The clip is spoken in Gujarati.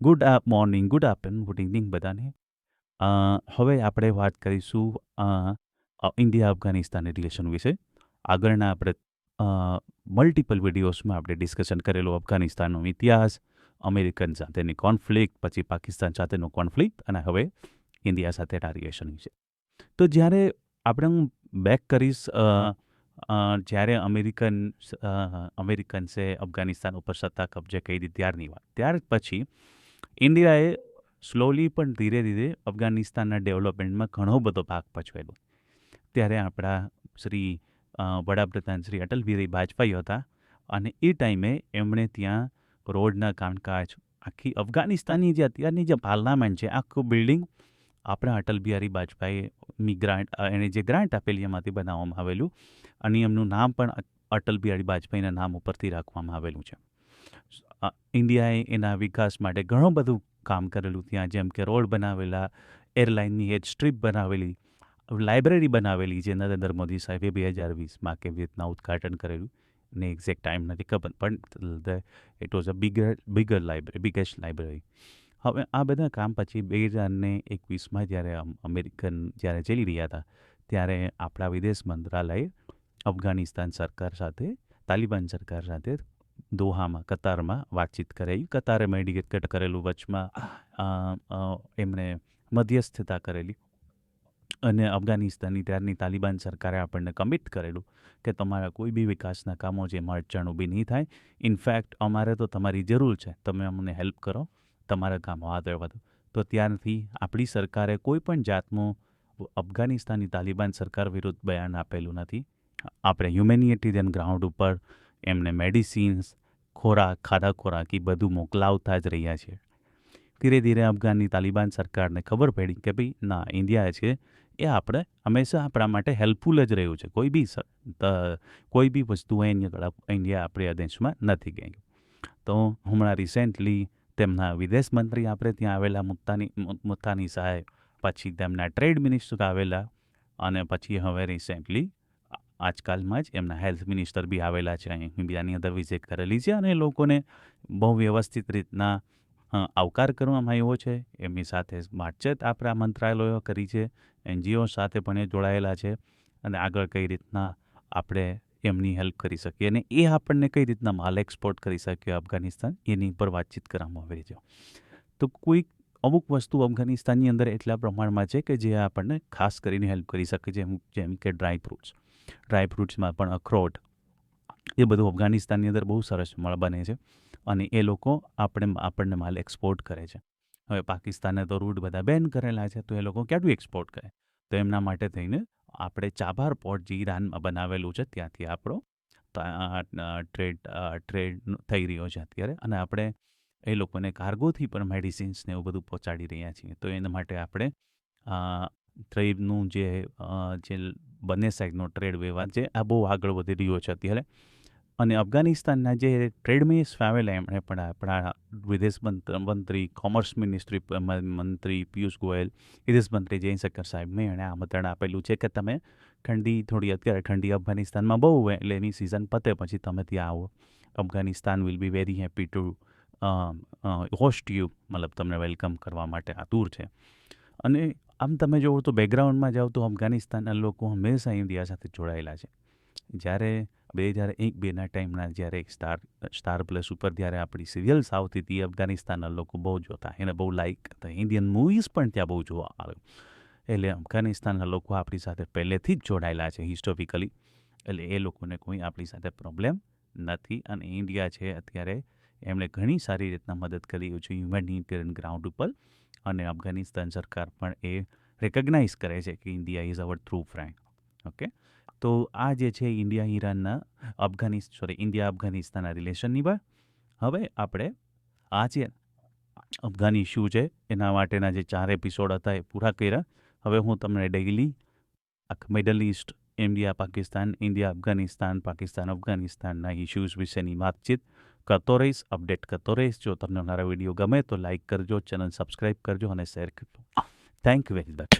Morning, good afternoon, good evening બધાને. હવે આપણે વાત કરીશું ઇન્ડિયા અફઘાનિસ્તાન રિલેશન વિશે. આગળના આપણે મલ્ટિપલ વિડીયોઝમાં આપણે ડિસ્કશન કરેલું અફઘાનિસ્તાનનો ઇતિહાસ, અમેરિકન સાથેની કોન્ફ્લિક્ટ, પછી પાકિસ્તાન સાથેનો કોન્ફ્લિક્ટ અને હવે ઇન્ડિયા સાથેના રિલેશન વિશે. તો જ્યારે આપણે હું બેક કરીશ જ્યારે અમેરિકન્સે અફઘાનિસ્તાન ઉપર સત્તા કબજે કરી ત્યારની વાત, ત્યાર પછી ઇન્ડિયાએ સ્લોલી પણ ધીરે ધીરે અફઘાનિસ્તાનના ડેવલપમેન્ટમાં ઘણો બધો ભાગ ભજવેલો. ત્યારે આપણા શ્રી વડાપ્રધાન શ્રી અટલ બિહારી વાજપેયી હતા અને એ ટાઈમે એમણે ત્યાં રોડના કામકાજ, આખી અફઘાનિસ્તાનની જે અત્યારની જે પાર્લામેન્ટ છે, આખું બિલ્ડિંગ આપણા અટલ બિહારી વાજપેયીની ગ્રાન્ટ, એણે જે ગ્રાન્ટ આપેલી એમાંથી બનાવવામાં આવેલું અને એમનું નામ પણ અટલ બિહારી વાજપેયીના નામ ઉપરથી રાખવામાં આવેલું છે. ઇન્ડિયાએ એના વિકાસ માટે ઘણું બધું કામ કરેલું ત્યાં, જેમ કે રોડ બનાવેલા, એરલાઇનની હેડ સ્ટ્રીપ બનાવેલી, લાઇબ્રેરી બનાવેલી, જે નરેન્દ્ર મોદી સાહેબે 2020માં કેવી રીતના ઉદ્ઘાટન કરેલું ને એક્ઝેક્ટ ટાઈમ નથી ખબર, પણ it was a biggest library. હવે આ બધા કામ પછી 2021માં જ્યારે અમેરિકન જ્યારે જઈ રહ્યા હતા, ત્યારે આપણા વિદેશ મંત્રાલયે અફઘાનિસ્તાન સરકાર સાથે, તાલિબાન સરકાર સાથે દોહામાં, કતારમાં વાતચીત કરાવી. કતારે મેડિકેટ કરેલું, વચમાં એમણે મધ્યસ્થતા કરેલી અને અફઘાનિસ્તાનની ત્યારની તાલિબાન સરકારે આપણને કમિટ કરેલું કે તમારા કોઈ બી વિકાસના કામો જેમાં અડચણ ઊભી નહીં થાય. ઇનફેક્ટ અમારે તો તમારી જરૂર છે, તમે અમને હેલ્પ કરો, તમારા કામો આગળ વધો. તો ત્યારથી આપણી સરકારે કોઈ પણ જાતનું અફઘાનિસ્તાનની તાલિબાન સરકાર વિરુદ્ધ બયાન આપેલું નથી. આપણે હ્યુમેનિટેરિયન ગ્રાઉન્ડ ઉપર એમને મેડિસિન્સ, ખોરાક, ખાધા ખોરાક એ બધું મોકલાવતા જ રહ્યા છે. ધીરે ધીરે અફઘાનની તાલિબાન સરકારને ખબર પડી કે ભાઈ ના, ઇન્ડિયા છે એ આપણે હંમેશા આપણા માટે હેલ્પફુલ જ રહ્યું છે. કોઈ બી વસ્તુ ઇન્ડિયા આપણા દેશમાં નથી ગઈ. તો હમણાં રિસેન્ટલી તેમના વિદેશ મંત્રી આપણે ત્યાં આવેલા, મુત્તાની સાહેબ, પછી તેમના ટ્રેડ મિનિસ્ટર આવેલા અને પછી હવે રિસેન્ટલી આજકાલમાં જ એમના હેલ્થ મિનિસ્ટર બી આવેલા છે. અહીં ઇન્ડિયાની અંદર વિઝિટ કરેલી છે અને લોકોને બહુ વ્યવસ્થિત રીતના આવકાર કરવામાં આવ્યો છે. એમની સાથે વાતચીત આપણા મંત્રાલયો કરી છે, NGO સાથે પણ એ જોડાયેલા છે અને આગળ કઈ રીતના આપણે એમની હેલ્પ કરી શકીએ અને એ આપણને કઈ રીતના માલ એક્સપોર્ટ કરી શકીએ અફઘાનિસ્તાન, એની પર વાતચીત કરવામાં આવી છે. તો અમુક વસ્તુ અફઘાનિસ્તાનની અંદર એટલા પ્રમાણમાં છે કે જે આપણને ખાસ કરીને હેલ્પ કરી શકે છે, જેમ કે ડ્રાય ફ્રૂટ્સમાં પણ અખરોટ, એ બધું અફઘાનિસ્તાનની અંદર બહુ સરસ બને છે અને એ લોકો આપણને માલ એક્સપોર્ટ કરે છે. હવે પાકિસ્તાને તો રૂટ બધા બેન કરેલા છે, તો એ લોકો ક્યાંથી એક્સપોર્ટ કરે? તો એમના માટે થઈને આપણે ચાબાર પોર્ટ જે ઈરાનમાં બનાવેલું છે, ત્યાંથી આપણો ટ્રેડ થઈ રહ્યો છે અત્યારે અને આપણે એ લોકોને કાર્ગોથી પણ મેડિસિન્સને એવું બધું પહોંચાડી રહ્યા છીએ. તો એના માટે આપણે ટ્રેડનું જે બંને સાઈડનો ટ્રેડ વ્યવહાર છે, આ બહુ આગળ વધી રહ્યો છે અત્યારે. અને અફઘાનિસ્તાનના જે ટ્રેડમિનિસ્ટ આવેલા, એમણે પણ આપણા વિદેશ મંત્રી, કોમર્સ મિનિસ્ટ્રી મંત્રી પિયુષ ગોયલ, વિદેશ મંત્રી જયશંકર સાહેબને એણે આમંત્રણ આપેલું છે કે તમે અત્યારે ઠંડી અફઘાનિસ્તાનમાં બહુ હોય, એટલે એની સિઝન પતે પછી તમે ત્યાં આવો. Afghanistan will be very happy to host you, મતલબ તમને વેલકમ કરવા માટે આતુર છે. અને આમ તમે જોવો તો બેકગ્રાઉન્ડમાં જાઓ તો અફઘાનિસ્તાનના લોકો હંમેશા ઇન્ડિયા સાથે જોડાયેલા છે. જ્યારે 2001-2ના ટાઈમના જ્યારે સ્ટાર પ્લસ ઉપર જ્યારે આપણી સિરિયલ્સ આવતી હતી, અફઘાનિસ્તાનના લોકો બહુ જોતા, એને બહુ લાઇક કરતા, ઇન્ડિયન મૂવીઝ પણ ત્યાં બહુ જોવા આવે. એટલે અફઘાનિસ્તાનના લોકો આપણી સાથે પહેલેથી જ જોડાયેલા છે હિસ્ટોરિકલી, એટલે એ લોકોને કોઈ આપણી સાથે પ્રોબ્લેમ નથી. અને ઇન્ડિયા છે અત્યારે એમણે ઘણી સારી રીતના મદદ કરી છે હ્યુમેનિટેરિયન ગ્રાઉન્ડ ઉપર અને અફઘાનિસ્તાન સરકાર પણ એ રેકગ્નાઇઝ કરે છે કે India is our true friend. Okay, તો આ જે છે ઇન્ડિયા અફઘાનિસ્તાનના રિલેશનની વાત. હવે આપણે આ જે અફઘાન ઇશ્યુ છે એના માટેના જે 4 એપિસોડ હતા એ પૂરા કર્યા. હવે હું તમને daily middle east, India Pakistan, India Afghanistan, Pakistan અફઘાનિસ્તાનના ઇશ્યુઝ વિશેની વાતચીત કરતો રહીશ, અપડેટ કરતો રહીશ. જો તમને મારા વિડીયો ગમે તો લાઇક કરજો, ચેનલ સબસ્ક્રાઈબ કરજો અને શેર કરજો. Thank you very much.